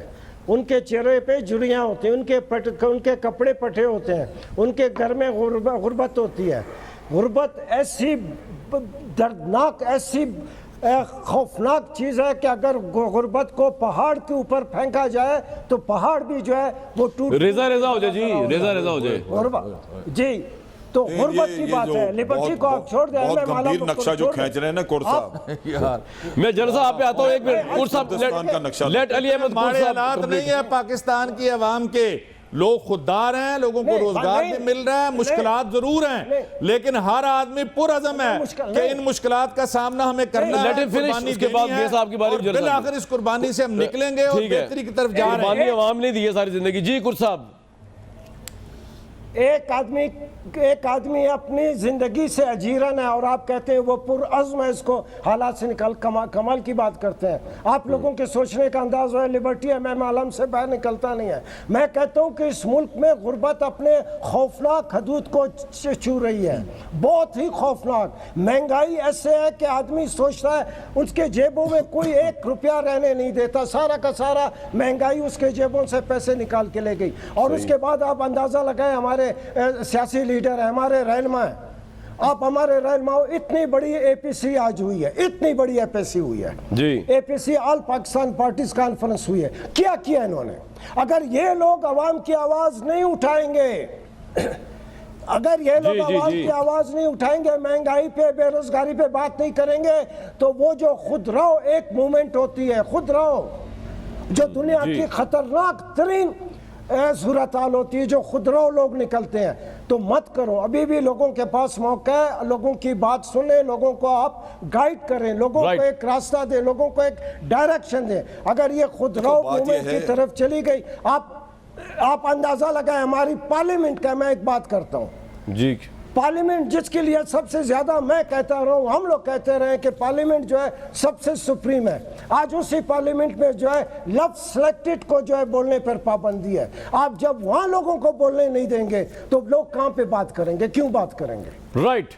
उनके चेहरे पे झुर्रियाँ होती हैं, उनके कपड़े पटे होते हैं, उनके घर में गुर्बत होती है। गुर्बत ऐसी दर्दनाक, ऐसी खौफनाक चीज़ है कि अगर गुर्बत को पहाड़ के ऊपर फेंका जाए तो पहाड़ भी जो है वो टूट रेजा हो जाए जी, रेजा हो जाए। गुर्बत जी, तो गुर्बत की बात है। लिबर्टी को आप छोड़ दें, बहुत गंभीर नक्शा जो खींच रहे हैं ना कुर साहब। मैं जनरल साहब पे आता हूँ, एक मिनट। कुर पाकिस्तान का नक्शा साहब, लेट अली अहमद कुर हमारे साहब हालात नहीं है पाकिस्तान की आवाम के, लोग खुददार हैं, लोगों को नहीं, रोजगार नहीं, भी मिल रहा है, मुश्किलात जरूर हैं, नहीं, लेकिन हर आदमी पुरअज़म है कि इन मुश्किलात का सामना हमें करना Let है, him finish, कुर्बानी उसके बाद देनी है, ये साहब की बारी और जनरल साहब। बिलाखिर इस कुर्बानी से हम निकलेंगे और ठीक है। बेहतरी की तरफ जा रहे कुर्बानी हैं। अवाम ने दी है सारी जिंदगी। जी कुर साहब, एक आदमी अपनी जिंदगी से अजीरन है और आप कहते हैं वो पुरअज़्म है, इसको हालात से निकल कमाल की बात करते हैं। आप लोगों के सोचने का अंदाज है लिबर्टी है, मैं मालूम से बाहर निकलता नहीं है। मैं कहता हूं कि इस मुल्क में गुर्बत अपने खौफनाक हदूद को छू रही है, बहुत ही खौफनाक। महंगाई ऐसे है कि आदमी सोचता है उसके जेबों में कोई 1 रुपया रहने नहीं देता, सारा का सारा महंगाई उसके जेबों से पैसे निकाल के ले गई। और उसके बाद आप अंदाजा लगाएं, हमारे सियासी लीडर है, हमारे रहनुमा है, आप हमारे रहनुमा, इतनी बड़ी एपीसी आज हुई है, इतनी बड़ी एपीसी हुई है जी। APC all Pakistan parties conference हुई है। क्या किया इन्होंने? अगर ये लोग अवाम की आवाज नहीं उठाएंगे, अगर ये लोग आवाज की आवाज नहीं उठाएंगे, महंगाई पे बेरोजगारी पे बात नहीं करेंगे, तो वो जो खुदराओ एक मूवमेंट होती है, खुदराओ जो दुनिया की खतरनाक तरीन सूरत हाल होती है, जो खुदराओ लोग निकलते हैं, तो मत करो। अभी भी लोगों के पास मौका है, लोगों की बात सुने, लोगों को आप गाइड करें, लोगों को एक रास्ता दें, लोगों को एक डायरेक्शन दें। अगर ये खुदराओ मूवमेंट की तरफ चली गई, आप अंदाजा लगाएं हमारी पार्लियामेंट का। मैं एक बात करता हूं जी, पार्लियामेंट जिसके लिए सबसे ज्यादा, मैं कहता रहा हूं, हम लोग कहते रहे कि पार्लियामेंट जो है सबसे सुप्रीम है, आज उसी पार्लियामेंट में जो है लफ्ज सिलेक्टेड को जो है बोलने पर पाबंदी है। आप जब वहां लोगों को बोलने नहीं देंगे तो लोग कहां पे बात करेंगे, क्यों बात करेंगे? राइट,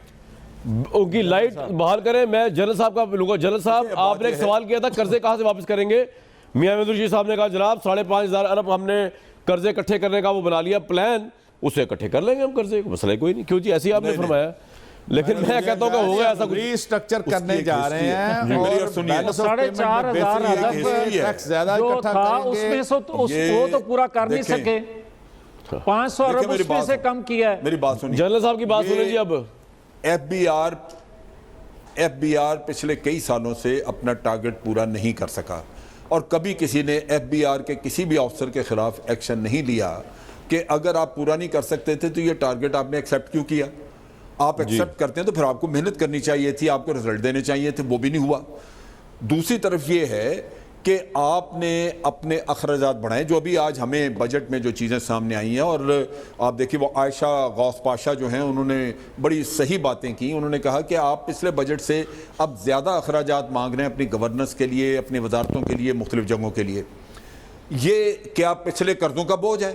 उनकी लाइट बहाल करें। मैं जनरल साहब का लूंगा। जनरल साहब, आपने एक सवाल किया था कर्जे कहां से वापस करेंगे। मियां महमूद रशीद साहब ने कहा जनाब 5,500 अरब हमने कर्जे इकट्ठे करने का वो बना लिया प्लान, उसे इकट्ठे कर लेंगे हम कर्जे, मसला कोई नहीं। क्यों जी, ऐसे ही आपने फरमाया। लेकिन मैं कहता हूँ कि होगा ऐसा कुछ। रीस्ट्रक्चर करने जा रहे हैं और 4,500 अरब टैक्स ज्यादा जो इकट्ठा था करेंगे। उसमें से वो तो पूरा कर नहीं सके। 500 अरब मेरी उसमें बात से कम किया है। मेरी बात सुनिए, जनरल साहब की बात सुनिए जी। अब एफबीआर पिछले कई सालों से अपना टारगेट पूरा नहीं कर सका और कभी किसी ने एफबीआर के किसी भी ऑफिसर के खिलाफ एक्शन नहीं लिया कि अगर आप पूरा नहीं कर सकते थे तो ये टारगेट आपने एक्सेप्ट क्यों किया। आप एक्सेप्ट करते हैं तो फिर आपको मेहनत करनी चाहिए थी, आपको रिजल्ट देने चाहिए थे, वो भी नहीं हुआ। दूसरी तरफ ये है कि आपने अपने अखराजात बढ़ाए, जो अभी आज हमें बजट में जो चीज़ें सामने आई हैं, और आप देखिए वो आयशा गौस पाशा जो हैं उन्होंने बड़ी सही बातें की। उन्होंने कहा कि आप पिछले बजट से अब ज़्यादा अखराजात मांग रहे हैं अपनी गवर्नेंस के लिए, अपनी वजारतों के लिए, मुख्तलिफ जगहों के लिए। ये क्या पिछले कर्ज़ों का बोझ है?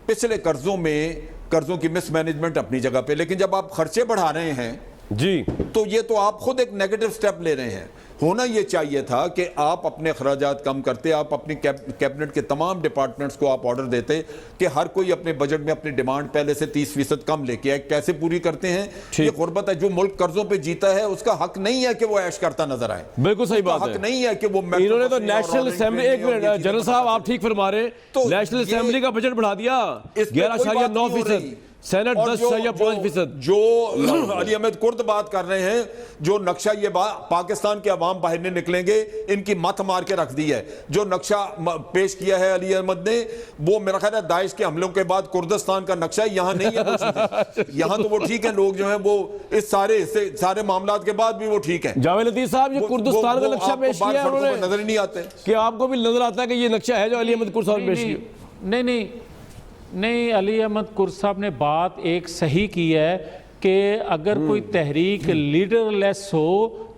पिछले कर्ज़ों की मिसमैनेजमेंट अपनी जगह पे, लेकिन जब आप खर्चे बढ़ा रहे हैं जी, तो ये तो आप खुद एक नेगेटिव स्टेप ले रहे हैं। होना ये चाहिए था कि आप अपने अखराजात कम करते, आप अपनी कैबिनेट के तमाम डिपार्टमेंट्स को आप ऑर्डर देते कि हर कोई अपने बजट में अपनी डिमांड पहले से 30% कम लेके आए। कैसे पूरी करते हैं? ये गुर्बत है। जो मुल्क कर्जों पे जीता है उसका हक नहीं है कि वो ऐश करता नजर आए। बिल्कुल सही बात है। हक नहीं है कि वो इन्होंने तो नेशनल असेंबली, एक मिनट जनरल साहब आप ठीक फरमा रहे, तो नेशनल असेंबली का बजट बढ़ा दिया 11.9%, सेनेट 10.5%। जो अली अहमद कुर्द बात कर रहे हैं, जो नक्शा ये पाकिस्तान के अवाम बाहर नहीं निकलेंगे, इनकी मत मार के रख दी है। जो नक्शा पेश किया है अली अहमद ने, वो मेरा ख्याल है दाइश के हमलों के बाद कुर्दिस्तान का नक्शा यहाँ नहीं है। यहाँ तो वो ठीक है, लोग जो है वो इस सारे मामला के बाद भी वो ठीक है। जावेद लतीफ साहब, ये कुर्दिस्तान का नक्शा पेश किया है उन्होंने, नजर ही नहीं आते कि आपको भी नजर आता है कि ये नक्शा है जो अली अहमद कुर्द साहब ने पेश किया? नहीं, अली अहमद कुर्द साहब ने बात एक सही की है कि अगर कोई तहरीक लीडरलेस हो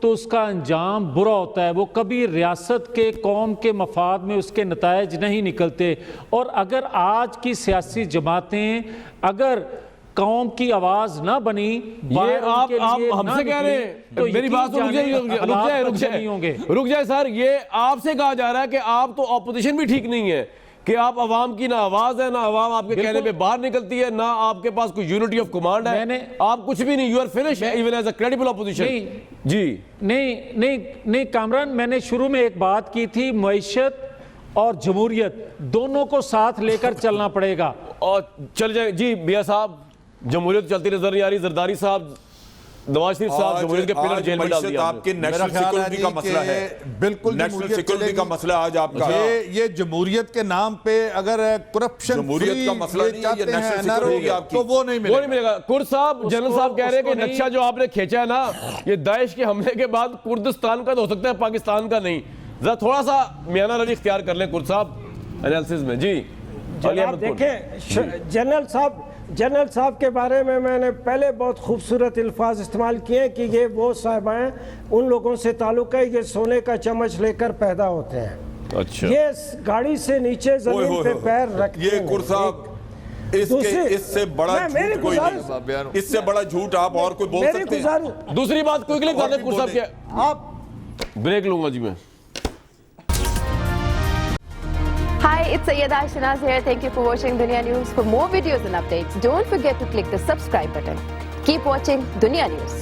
तो उसका अंजाम बुरा होता है। वो कभी रियासत के, कौम के मफाद में उसके नतायज नहीं निकलते। और अगर आज की सियासी जमातें अगर कौम की आवाज ना बनी, ये आप हमसे कह रहे हैं, तो मेरी बात रुक जाए सर। ये आपसे कहा जा रहा है कि आप तो ऑपोजिशन भी ठीक नहीं है, कि आप अवाम की ना आवाज है, ना अवाम आपके कहने पे बाहर निकलती है, ना आपके पास कोई यूनिटी ऑफ कमांड है, आप कुछ भी नहीं, you are finish even as a credible opposition. जी नहीं कामरान, मैंने शुरू में एक बात की थी, मईशत और जमहूरियत दोनों को साथ लेकर चलना पड़ेगा। और चल जाए जी मियां साहब, जमहूरियत चलती नजर नहीं आ रही। जरदारी साहब, नवाज शरीफ साहब जमहूरियत के पिलर जेल में डाल दिया आपके नेशनल सिक्योरिटी का मसला है, बिल्कुल नेशनल सिक्योरिटी का मसला आज आपका। ये जमहूरियत के नाम पे अगर करप्शन जमहूरियत का मसला नहीं है, ये नेशनल सिक्योरिटी आपकी, तो वो नहीं वो नहीं मिलेगा। कुर्द साहब, जनरल साहब कह रहे हैं कि उसको नक्शा जो आपने खींचा है ना, ये दाइश के हमले के बाद कुर्दिस्तान का तो हो सकता है, पाकिस्तान का नहीं। जरा थोड़ा सा मियाना रवि इख्तियार कर लें कुर्द साहब एनालिसिस में। जी जनाब देखें, जनरल साहब के बारे में मैंने पहले बहुत खूबसूरत अल्फाज इस्तेमाल किए कि ये वो साहब हैं, उन लोगों से ताल्लुक है, ये सोने का चम्मच लेकर पैदा होते हैं। अच्छा, ये गाड़ी से नीचे जमीन पे पैर रखते ये हैं। कुर्द साहब, इससे बड़ा झूठ कोई नहीं, इससे बड़ा झूठ आप और कोई बोल सकते हैं? दूसरी बात क्विकली बता दें कुर्द साहब के, आप ब्रेक लूंगा जी मैं। Hi, it's Sayyeda Shanaz here. Thank you for watching Dunya News. For more videos and updates, don't forget to click the subscribe button. Keep watching Dunya News.